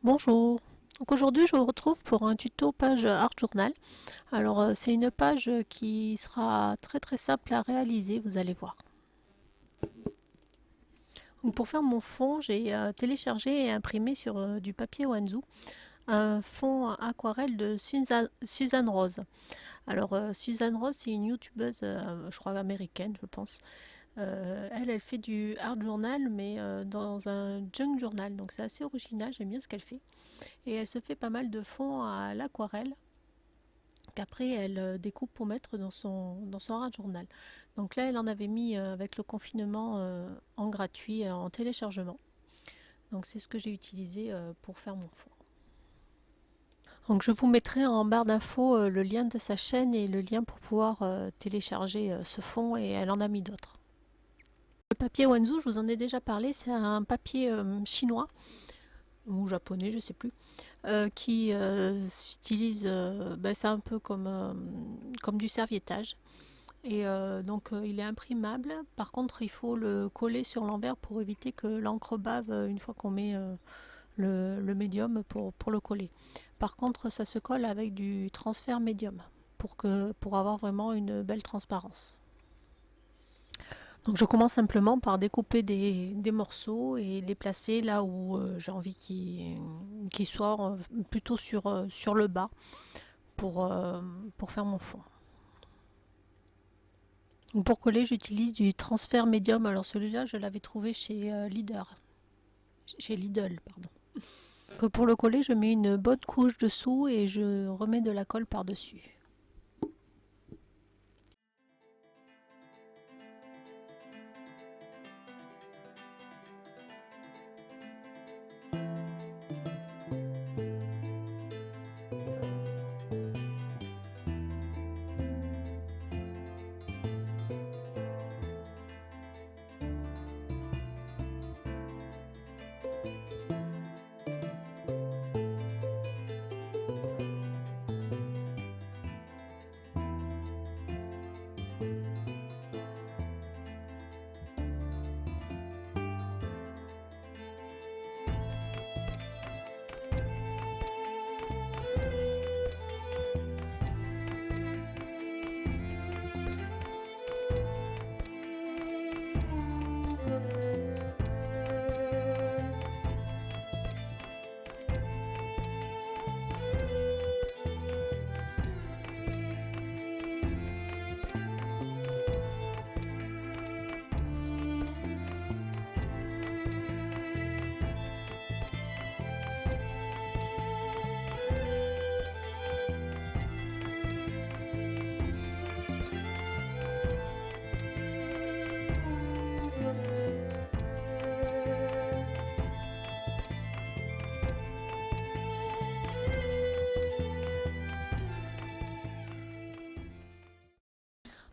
Bonjour, donc aujourd'hui je vous retrouve pour un tuto page Art Journal. Alors c'est une page qui sera très simple à réaliser, vous allez voir. Donc, pour faire mon fond, j'ai téléchargé et imprimé sur du papier Wanzu un fond aquarelle de Suzanne Rose. Alors Suzanne Rose, c'est une youtubeuse, je crois américaine je pense. Elle fait du art journal mais dans un junk journal, donc c'est assez original, j'aime bien ce qu'elle fait. Et elle se fait pas mal de fonds à l'aquarelle qu'après elle découpe pour mettre dans son art journal. Donc là elle en avait mis avec le confinement en gratuit, en téléchargement. Donc c'est ce que j'ai utilisé pour faire mon fond. Donc je vous mettrai en barre d'infos le lien de sa chaîne et le lien pour pouvoir télécharger ce fond, et elle en a mis d'autres. Le papier Wanzu, je vous en ai déjà parlé, c'est un papier chinois ou japonais, je sais plus, qui s'utilise, c'est un peu comme du serviettage. Et il est imprimable. Par contre, il faut le coller sur l'envers pour éviter que l'encre bave une fois qu'on met le médium pour le coller. Par contre, ça se colle avec du transfert médium pour avoir vraiment une belle transparence. Donc je commence simplement par découper des morceaux et les placer là où j'ai envie qu'ils soient, plutôt sur le bas pour faire mon fond. Donc pour coller, j'utilise du transfert médium. Alors celui-là, je l'avais trouvé chez Lidl, pardon. Donc pour le coller, je mets une bonne couche dessous et je remets de la colle par-dessus.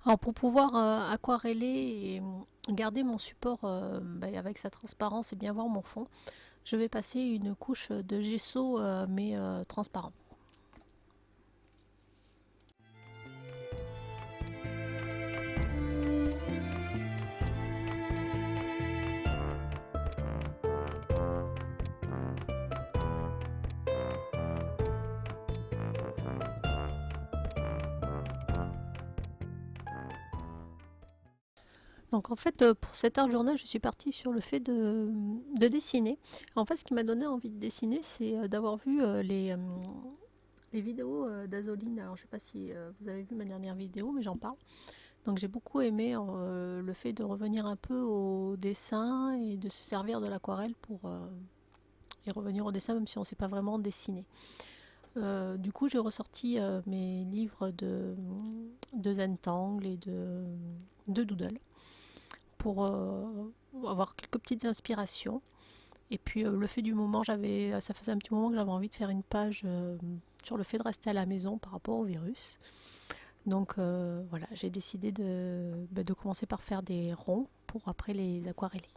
Alors pour pouvoir aquareller et garder mon support avec sa transparence et bien voir mon fond, je vais passer une couche de gesso mais transparent. Donc en fait, pour cet art journal, je suis partie sur le fait de dessiner. En fait, ce qui m'a donné envie de dessiner, c'est d'avoir vu les vidéos d'Azoline. Alors je ne sais pas si vous avez vu ma dernière vidéo, mais j'en parle. Donc j'ai beaucoup aimé le fait de revenir un peu au dessin et de se servir de l'aquarelle pour et revenir au dessin même si on ne sait pas vraiment dessiner. Du coup, j'ai ressorti mes livres de Zentangle et de Doodle pour avoir quelques petites inspirations. Et puis le fait du moment, ça faisait un petit moment que j'avais envie de faire une page sur le fait de rester à la maison par rapport au virus. Donc voilà, j'ai décidé de commencer par faire des ronds pour après les aquareller.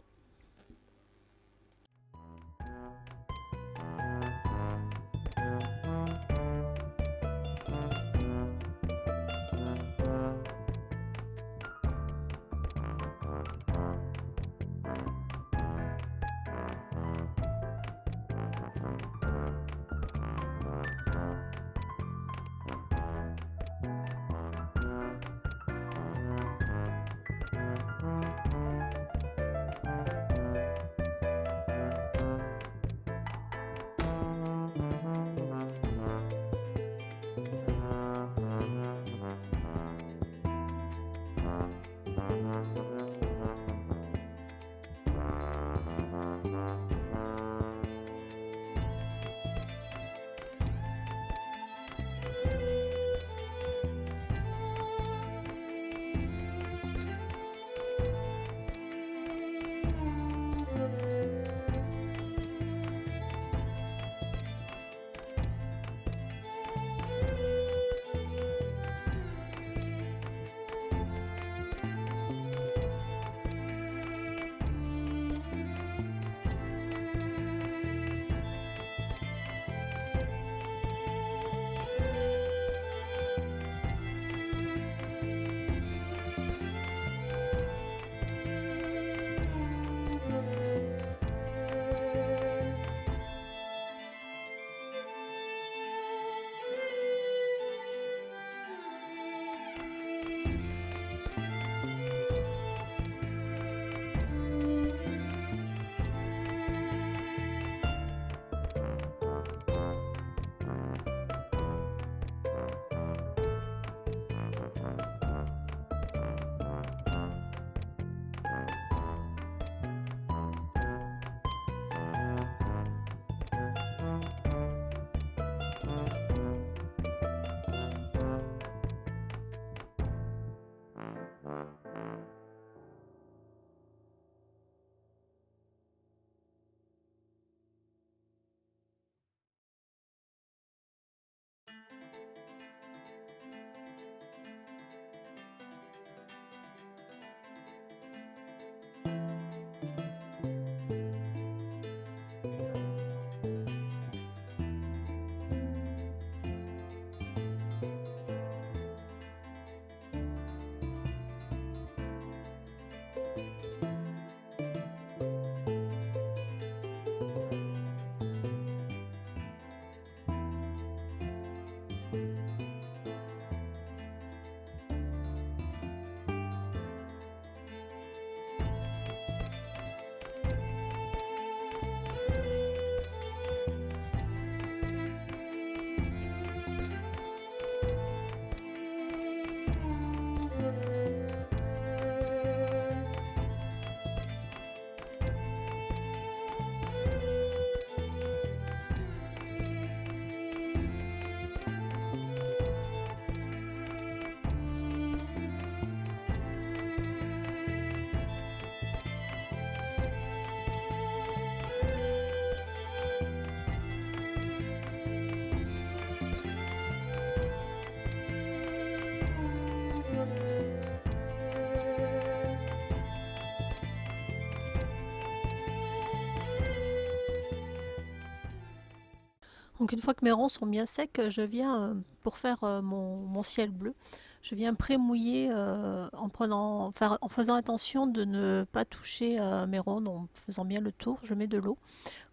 Donc une fois que mes ronds sont bien secs, je viens, pour faire mon ciel bleu, je viens pré-mouiller en faisant attention de ne pas toucher mes ronds, en faisant bien le tour. Je mets de l'eau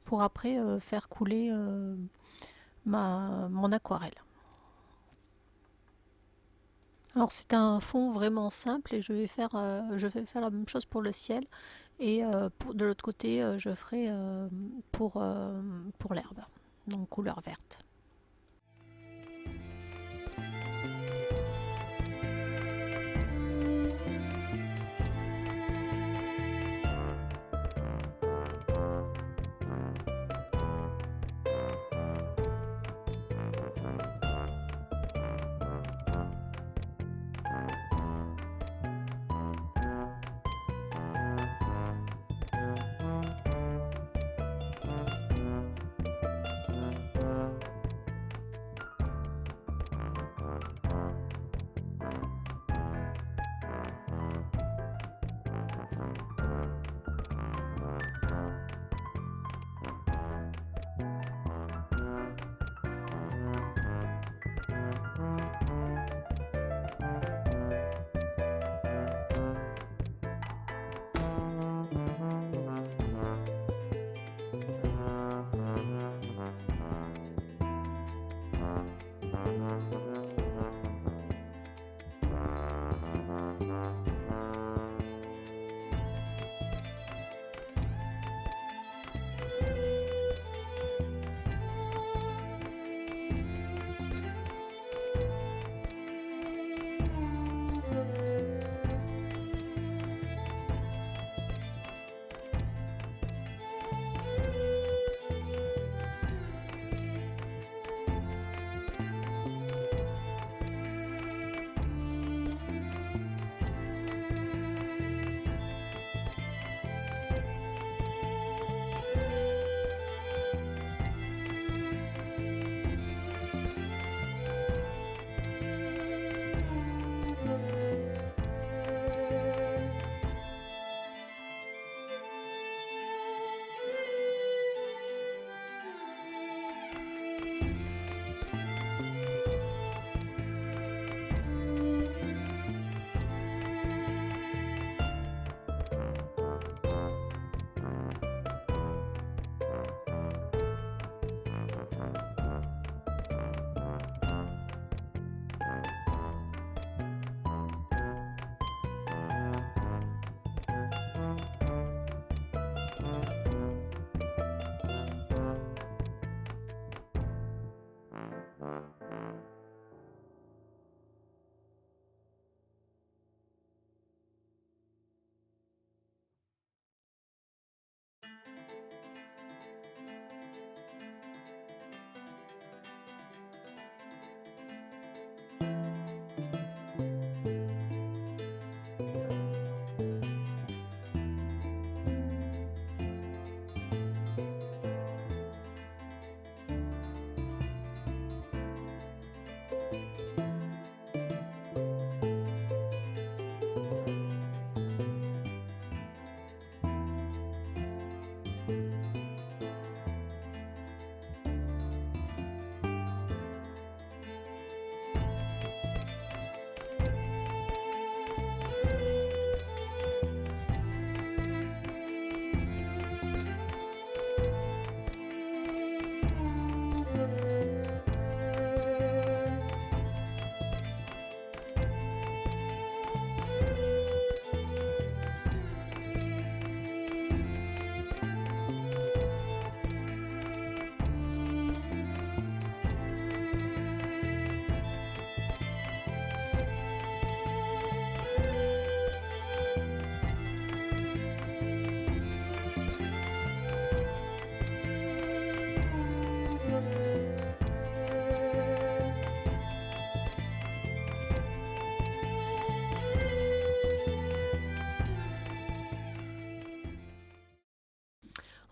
pour après faire couler mon aquarelle. Alors c'est un fond vraiment simple et je vais faire la même chose pour le ciel et de l'autre côté je ferai pour l'herbe, donc couleur verte.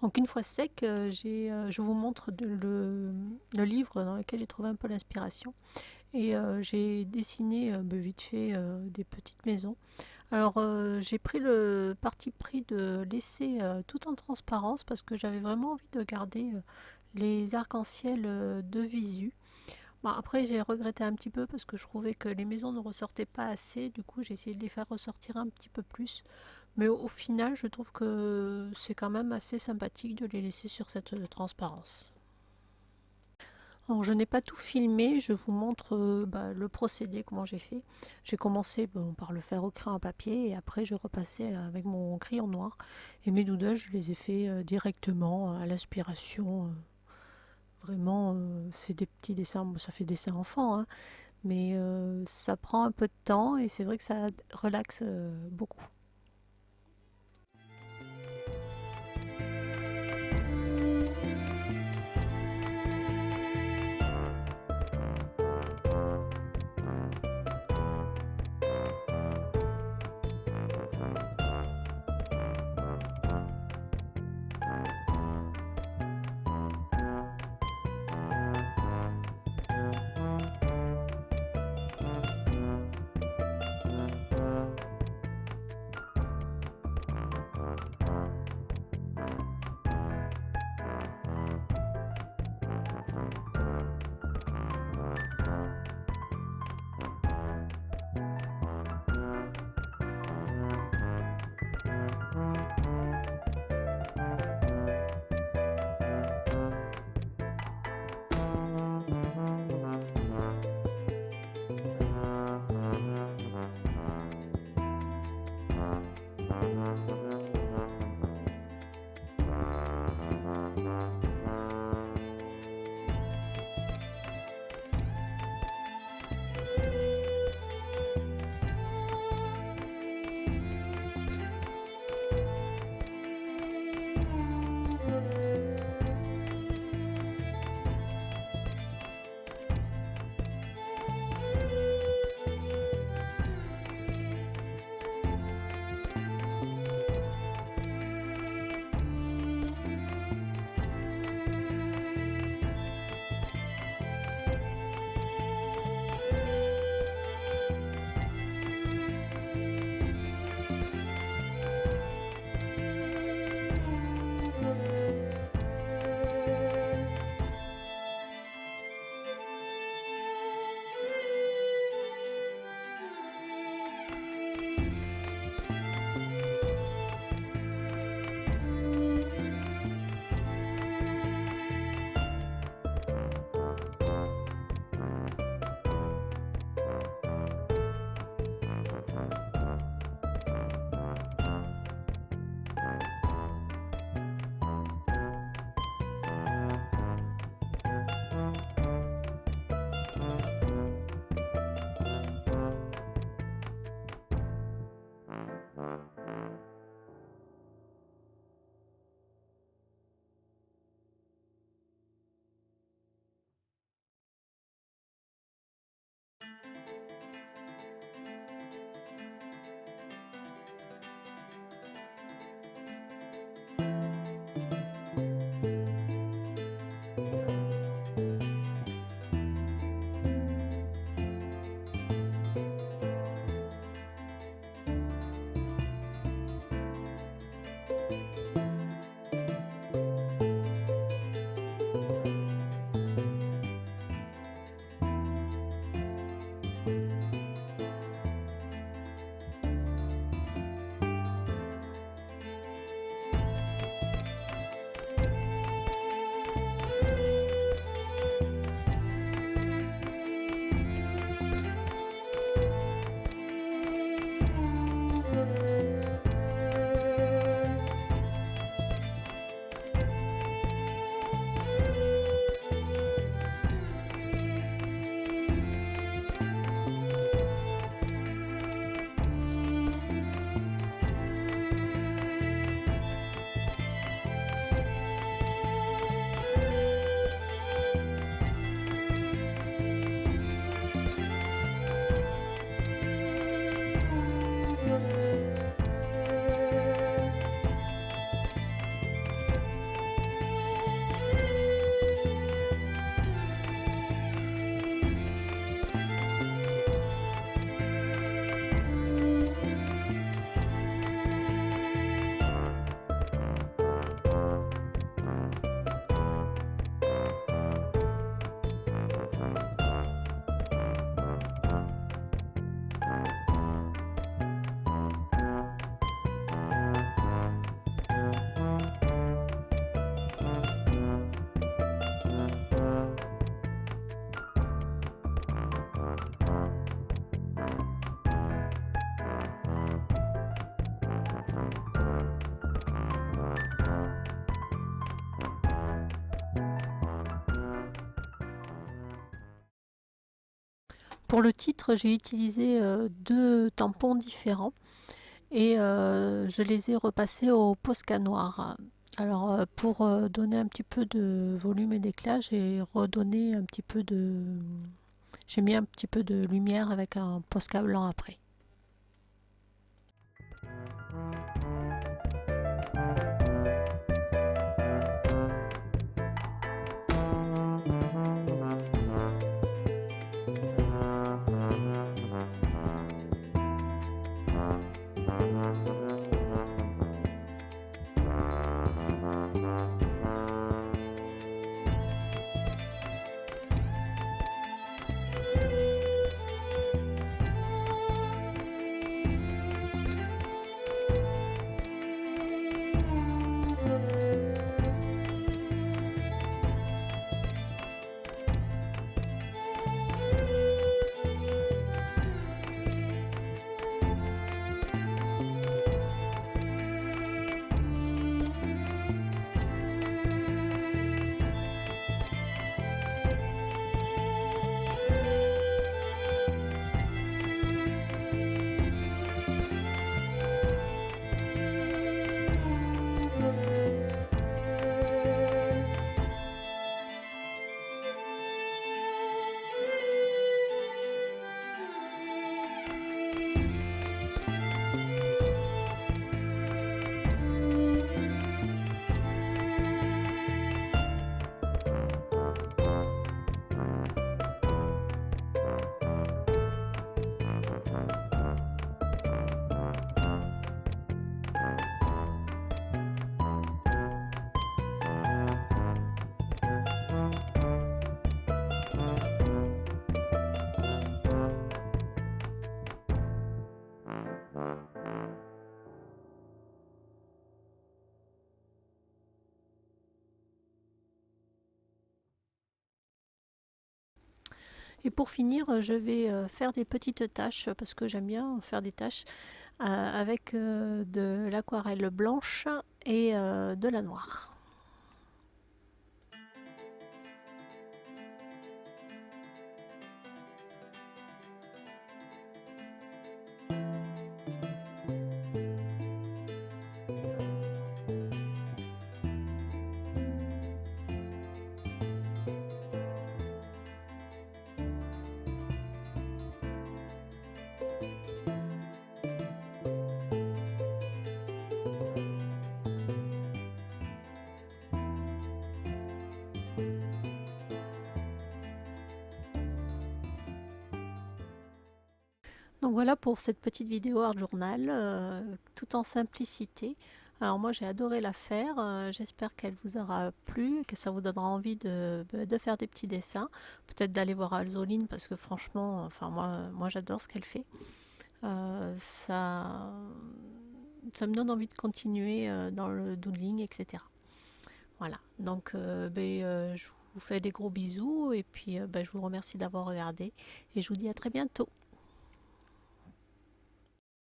Donc une fois sec, je vous montre le livre dans lequel j'ai trouvé un peu l'inspiration. Et j'ai dessiné vite fait des petites maisons. Alors j'ai pris le parti pris de laisser tout en transparence parce que j'avais vraiment envie de garder les arcs-en-ciel de visu. Bon, après j'ai regretté un petit peu parce que je trouvais que les maisons ne ressortaient pas assez, du coup j'ai essayé de les faire ressortir un petit peu plus. Mais au final je trouve que c'est quand même assez sympathique de les laisser sur cette transparence. Alors, je n'ai pas tout filmé, je vous montre le procédé, comment j'ai fait. J'ai commencé par le faire au crayon à papier et après je repassais avec mon crayon noir. Et mes doodles, je les ai fait directement à l'aspiration. Vraiment, c'est des petits dessins, bon, ça fait dessin enfant, hein, mais ça prend un peu de temps et c'est vrai que ça relaxe beaucoup. Pour le titre, j'ai utilisé deux tampons différents et je les ai repassés au Posca noir. Alors pour donner un petit peu de volume et d'éclat, j'ai mis un petit peu de lumière avec un Posca blanc après. Et pour finir, je vais faire des petites taches parce que j'aime bien faire des taches avec de l'aquarelle blanche et de la noire. Donc voilà pour cette petite vidéo art journal, tout en simplicité. Alors moi j'ai adoré la faire, j'espère qu'elle vous aura plu, que ça vous donnera envie de faire des petits dessins, peut-être d'aller voir Alzoline parce que franchement, enfin moi j'adore ce qu'elle fait. Ça me donne envie de continuer dans le doodling, etc. Voilà, donc je vous fais des gros bisous et puis je vous remercie d'avoir regardé et je vous dis à très bientôt.